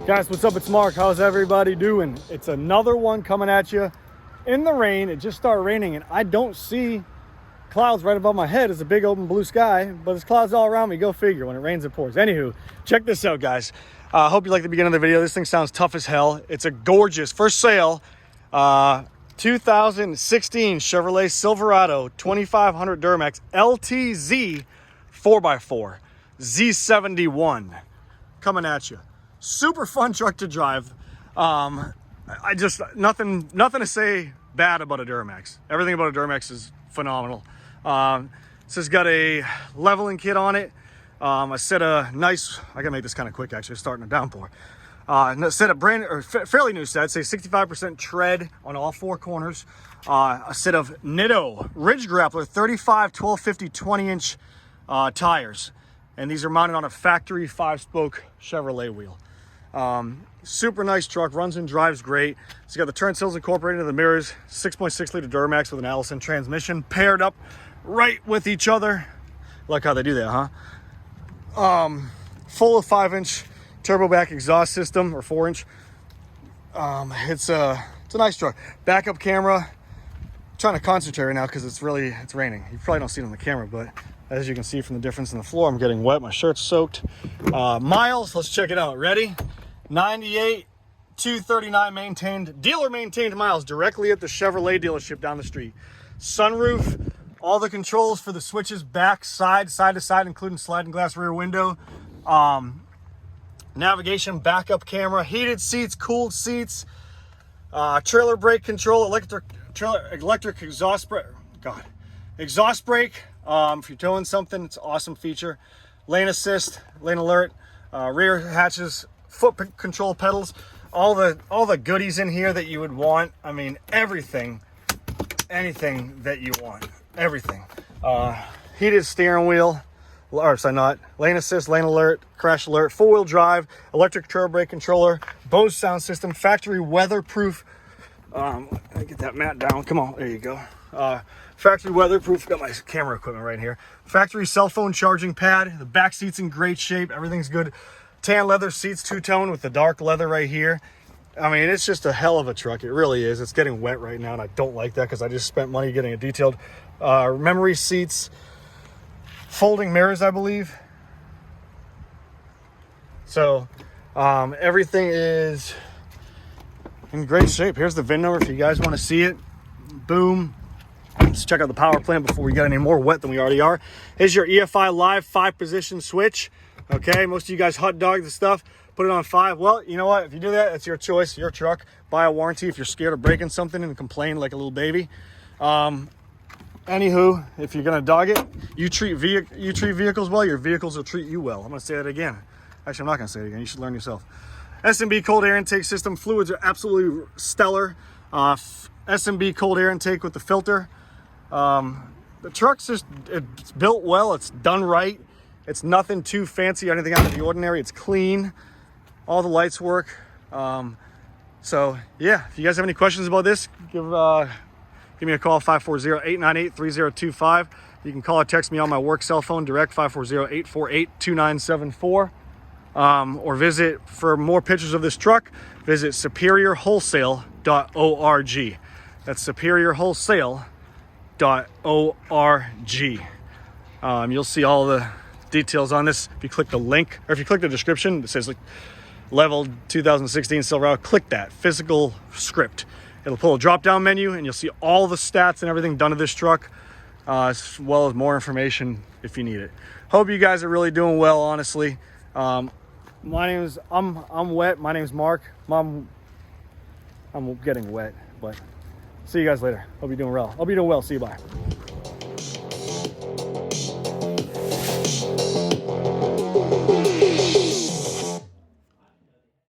Guys, what's up? It's Mark. How's everybody doing? It's another one coming at you in the rain. It just started raining and I don't see clouds right above my head. It's a big open blue sky, but there's clouds all around me. Go figure. When it rains, it pours. Anywho, check this out, guys. Hope you like the beginning of the video. This thing sounds tough as hell. It's a gorgeous, for sale, 2016 Chevrolet Silverado 2500 Duramax LTZ 4x4 Z71 coming at you. Super fun truck to drive. I just nothing to say bad about a Duramax. Everything about a Duramax is phenomenal. This has got a leveling kit on it. A set of nice, I gotta make this kind of quick actually, starting a downpour. A set of fairly new sets, say 65% tread on all four corners. A set of NITTO Ridge Grappler 35, 1250, 20-inch tires. And these are mounted on a factory 5-spoke Chevrolet wheel. Super nice truck, runs and drives great. It's got the turn signals incorporated into the mirrors, 6.6 liter Duramax with an Allison transmission paired up right with each other. Like how they do that, huh? Full of 5-inch turbo back exhaust system, or 4-inch. It's a nice truck. Backup camera. I'm trying to concentrate right now because it's raining. You probably don't see it on the camera, but as you can see from the difference in the floor, I'm getting wet. My shirt's soaked. Miles, let's check it out. Ready? 98,239 maintained, dealer maintained miles directly at the Chevrolet dealership down the street. Sunroof, all the controls for the switches, back, side to side, including sliding glass rear window. Navigation, backup camera, heated seats, cooled seats, trailer brake control, electric exhaust brake. Exhaust brake. If you're towing something, it's an awesome feature. Lane assist, lane alert, rear hatches, foot control pedals, all the goodies in here that you would want. I mean, everything, anything that you want, everything. Heated steering wheel, or sorry, not lane assist, lane alert, crash alert, 4-wheel drive, electric turbo brake controller, Bose sound system, factory weatherproof. Get that mat down. Come on, there you go. Factory weatherproof. Got my camera equipment right here. Factory cell phone charging pad. The back seat's in great shape. Everything's good. Tan leather seats, two-tone with the dark leather right here. I mean, it's just a hell of a truck. It really is. It's getting wet right now, and I don't like that because I just spent money getting it detailed. Memory seats, folding mirrors, I believe. So everything is in great shape. Here's the VIN number if you guys want to see it. Boom. Let's check out the power plant before we get any more wet than we already are. Here's your EFI Live 5-position switch. Okay, most of you guys hot dog the stuff, put it on 5. Well, you know what? If you do that, it's your choice, your truck. Buy a warranty if you're scared of breaking something and complain like a little baby. Anywho, if you're gonna dog it, you treat vehicles well, your vehicles will treat you well. I'm gonna say that again. Actually, I'm not gonna say it again. You should learn yourself. S&B cold air intake system. Fluids are absolutely stellar. S&B cold air intake with the filter. The truck's it's built well. It's done right. It's nothing too fancy or anything out of the ordinary. It's clean. All the lights work. So yeah, if you guys have any questions about this, give me a call, 540-898-3025. You can call or text me on my work cell phone direct, 540-848-2974. Or visit, for more pictures of this truck, visit superiorwholesale.org. That's superiorwholesale.org. You'll see all the details on this. If you click the link, or if you click the description, it says like level 2016 Silverado, click that physical script. It'll pull a drop-down menu and you'll see all the stats and everything done to this truck, as well as more information if you need it. Hope you guys are really doing well, honestly. I'm wet. My name is Mark. I'm getting wet, but see you guys later. Hope you're doing well. See you. Bye.